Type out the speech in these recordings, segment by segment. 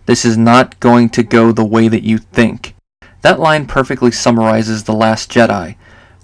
This is not going to go the way that you think. That line perfectly summarizes The Last Jedi.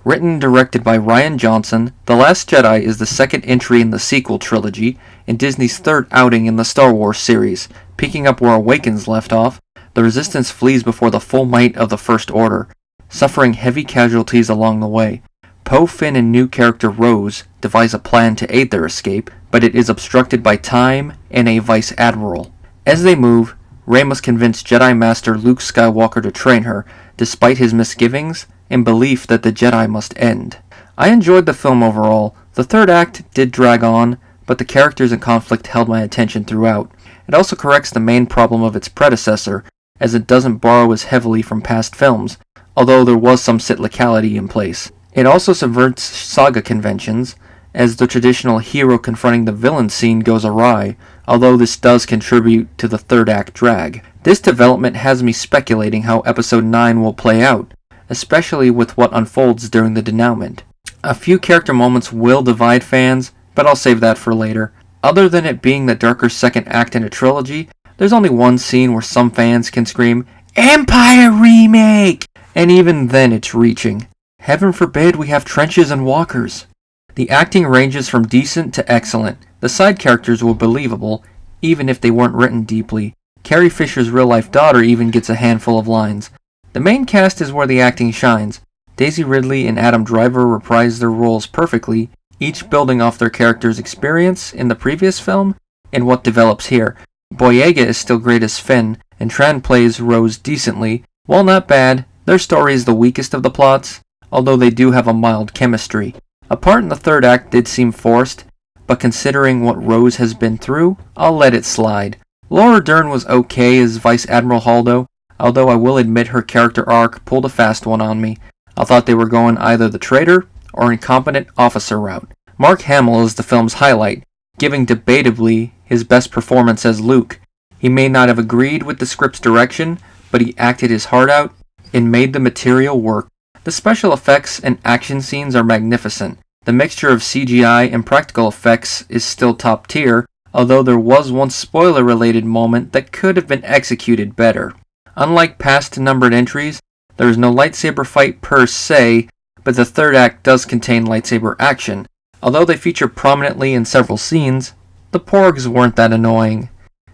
Written and directed by Rian Johnson, The Last Jedi is the second entry in the sequel trilogy and Disney's third outing in the Star Wars series. Picking up where Awakens left off, the Resistance flees before the full might of the First Order, suffering heavy casualties along the way. Poe, Finn, and new character Rose devise a plan to aid their escape, but it is obstructed by time and a Vice Admiral. As they move, Rey must convince Jedi Master Luke Skywalker to train her, despite his misgivings and belief that the Jedi must end. I enjoyed the film overall. The third act did drag on, but the characters and conflict held my attention throughout. It also corrects the main problem of its predecessor, as it doesn't borrow as heavily from past films, although there was some cyclicality in place. It also subverts saga conventions, as the traditional hero confronting the villain scene goes awry, although this does contribute to the third act drag. This development has me speculating how Episode 9 will play out, especially with what unfolds during the denouement. A few character moments will divide fans, but I'll save that for later. Other than it being the darker second act in a trilogy, there's only one scene where some fans can scream, "Empire Remake!" And even then it's reaching. Heaven forbid we have trenches and walkers. The acting ranges from decent to excellent. The side characters were believable, even if they weren't written deeply. Carrie Fisher's real-life daughter even gets a handful of lines. The main cast is where the acting shines. Daisy Ridley and Adam Driver reprise their roles perfectly, each building off their character's experience in the previous film and what develops here. Boyega is still great as Finn, and Tran plays Rose decently. While not bad, their story is the weakest of the plots, although they do have a mild chemistry. A part in the third act did seem forced, but considering what Rose has been through, I'll let it slide. Laura Dern was okay as Vice Admiral Holdo, although I will admit her character arc pulled a fast one on me. I thought they were going either the traitor or incompetent officer route. Mark Hamill is the film's highlight, giving debatably his best performance as Luke. He may not have agreed with the script's direction, but he acted his heart out and made the material work. The special effects and action scenes are magnificent. The mixture of CGI and practical effects is still top tier, although there was one spoiler-related moment that could have been executed better. Unlike past numbered entries, there is no lightsaber fight per se, but the third act does contain lightsaber action. Although they feature prominently in several scenes, the Porgs weren't that annoying.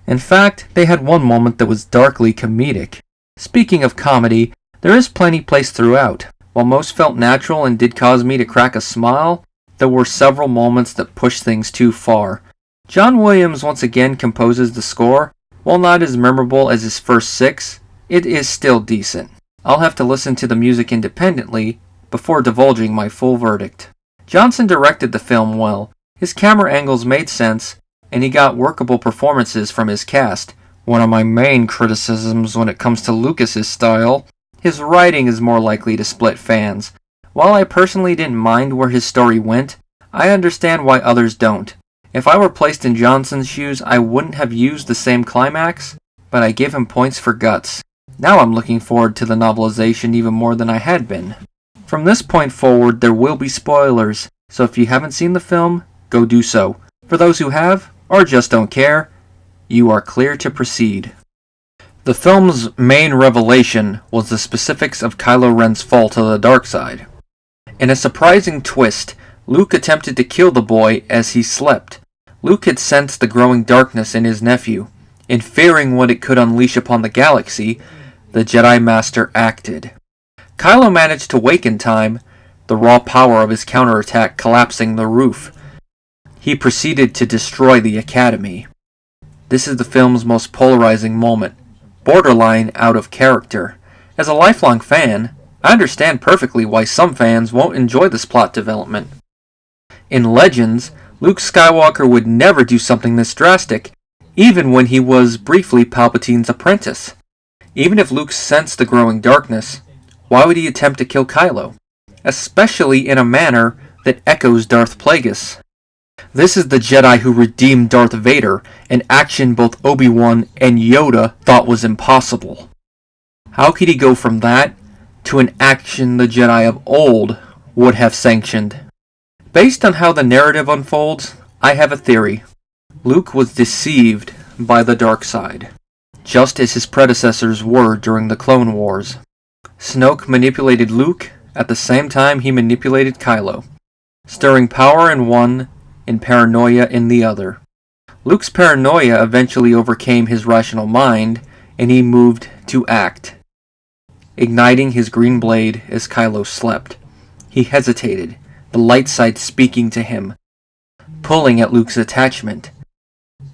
In fact, they had one moment that was darkly comedic. Speaking of comedy, there is plenty placed throughout. While most felt natural and did cause me to crack a smile, there were several moments that pushed things too far. John Williams once again composes the score. While not as memorable as his first 6, it is still decent. I'll have to listen to the music independently before divulging my full verdict. Johnson directed the film well. His camera angles made sense, and he got workable performances from his cast. One of my main criticisms when it comes to Lucas's style, his writing is more likely to split fans. While I personally didn't mind where his story went, I understand why others don't. If I were placed in Johnson's shoes, I wouldn't have used the same climax, but I give him points for guts. Now I'm looking forward to the novelization even more than I had been. From this point forward, there will be spoilers, so if you haven't seen the film, go do so. For those who have, or just don't care, you are clear to proceed. The film's main revelation was the specifics of Kylo Ren's fall to the dark side. In a surprising twist, Luke attempted to kill the boy as he slept. Luke had sensed the growing darkness in his nephew, and fearing what it could unleash upon the galaxy, the Jedi Master acted. Kylo managed to wake in time, the raw power of his counterattack collapsing the roof. He proceeded to destroy the Academy. This is the film's most polarizing moment, borderline out of character. As a lifelong fan, I understand perfectly why some fans won't enjoy this plot development. In Legends, Luke Skywalker would never do something this drastic, even when he was briefly Palpatine's apprentice. Even if Luke sensed the growing darkness, why would he attempt to kill Kylo? Especially in a manner that echoes Darth Plagueis. This is the Jedi who redeemed Darth Vader, an action both Obi-Wan and Yoda thought was impossible. How could he go from that to an action the Jedi of old would have sanctioned? Based on how the narrative unfolds, I have a theory. Luke was deceived by the dark side. just as his predecessors were during the Clone Wars. Snoke manipulated Luke at the same time he manipulated Kylo, stirring power in one and paranoia in the other. Luke's paranoia eventually overcame his rational mind, and he moved to act, igniting his green blade as Kylo slept. He hesitated, the light side speaking to him, pulling at Luke's attachment.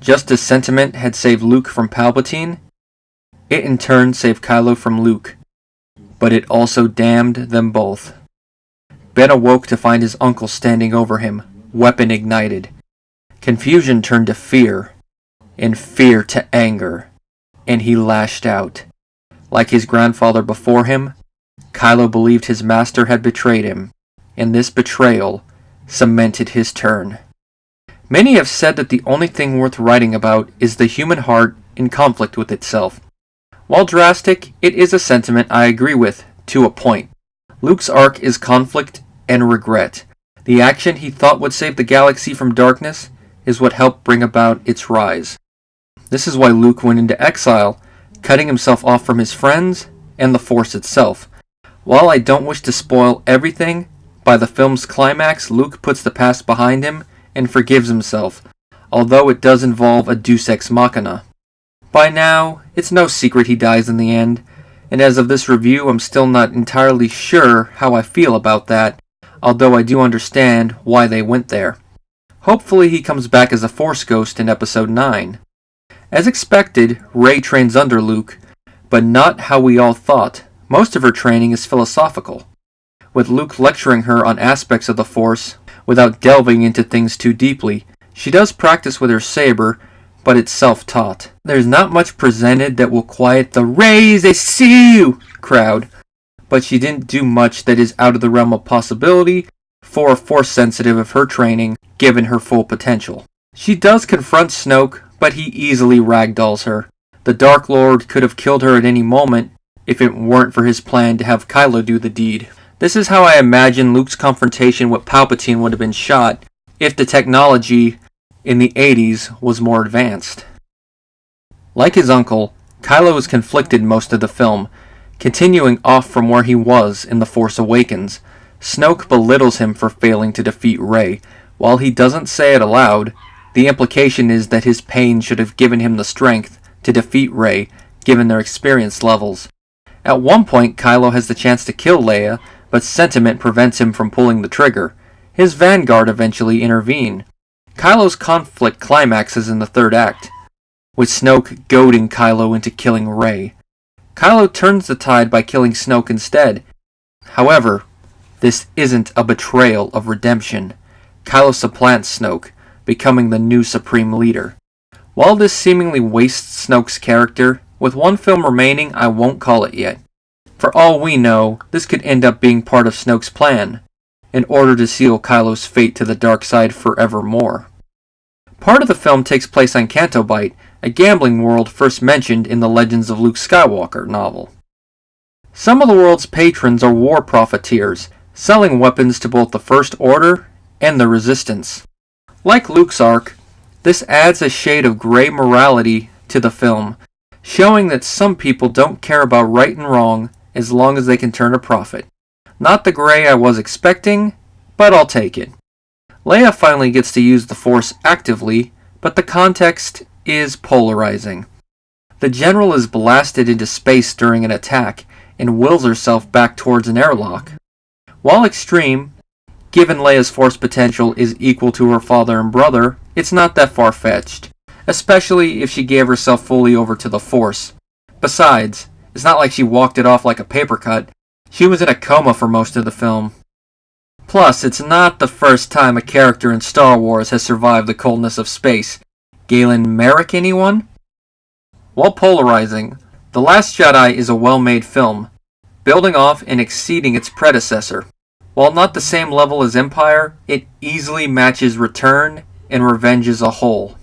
Just as sentiment had saved Luke from Palpatine, it in turn saved Kylo from Luke, but it also damned them both. Ben awoke to find his uncle standing over him, weapon ignited. Confusion turned to fear, and fear to anger, and he lashed out. Like his grandfather before him, Kylo believed his master had betrayed him, and this betrayal cemented his turn. Many have said that the only thing worth writing about is the human heart in conflict with itself. While drastic, it is a sentiment I agree with, to a point. Luke's arc is conflict and regret. The action he thought would save the galaxy from darkness is what helped bring about its rise. This is why Luke went into exile, cutting himself off from his friends and the Force itself. While I don't wish to spoil everything, by the film's climax Luke puts the past behind him and forgives himself, although it does involve a deus ex machina. By now, it's no secret he dies in the end, and as of this review I'm still not entirely sure how I feel about that, although I do understand why they went there. Hopefully he comes back as a Force ghost in Episode 9. As expected, Rey trains under Luke, but not how we all thought. Most of her training is philosophical, with Luke lecturing her on aspects of the Force without delving into things too deeply. She does practice with her saber, but it's self-taught. There's not much presented that will quiet the "Rey, they see you" crowd, but she didn't do much that is out of the realm of possibility for a Force sensitive of her training, given her full potential. She does confront Snoke, but he easily ragdolls her. The Dark Lord could have killed her at any moment if it weren't for his plan to have Kylo do the deed. This is how I imagine Luke's confrontation with Palpatine would have been shot if the technology in the 80s was more advanced. Like his uncle, Kylo is conflicted most of the film, continuing off from where he was in The Force Awakens. Snoke belittles him for failing to defeat Rey. While he doesn't say it aloud, the implication is that his pain should have given him the strength to defeat Rey, given their experience levels. At one point, Kylo has the chance to kill Leia, but sentiment prevents him from pulling the trigger. His vanguard eventually intervene. Kylo's conflict climaxes in the third act, with Snoke goading Kylo into killing Rey. Kylo turns the tide by killing Snoke instead. However, this isn't a betrayal of redemption. Kylo supplants Snoke, becoming the new supreme leader. While this seemingly wastes Snoke's character, with one film remaining, I won't call it yet. For all we know, this could end up being part of Snoke's plan, in order to seal Kylo's fate to the dark side forevermore. Part of the film takes place on Canto Bight, a gambling world first mentioned in the Legends of Luke Skywalker novel. Some of the world's patrons are war profiteers, selling weapons to both the First Order and the Resistance. Like Luke's arc, this adds a shade of gray morality to the film, showing that some people don't care about right and wrong as long as they can turn a profit. Not the gray I was expecting, but I'll take it. Leia finally gets to use the Force actively, but the context is polarizing. The General is blasted into space during an attack and wills herself back towards an airlock. While extreme, given Leia's Force potential is equal to her father and brother, it's not that far-fetched, especially if she gave herself fully over to the Force. Besides, it's not like she walked it off like a paper cut. She was in a coma for most of the film. Plus, it's not the first time a character in Star Wars has survived the coldness of space. Galen Merrick, anyone? While polarizing, The Last Jedi is a well-made film, building off and exceeding its predecessor. While not the same level as Empire, it easily matches Return and Revenge as a whole.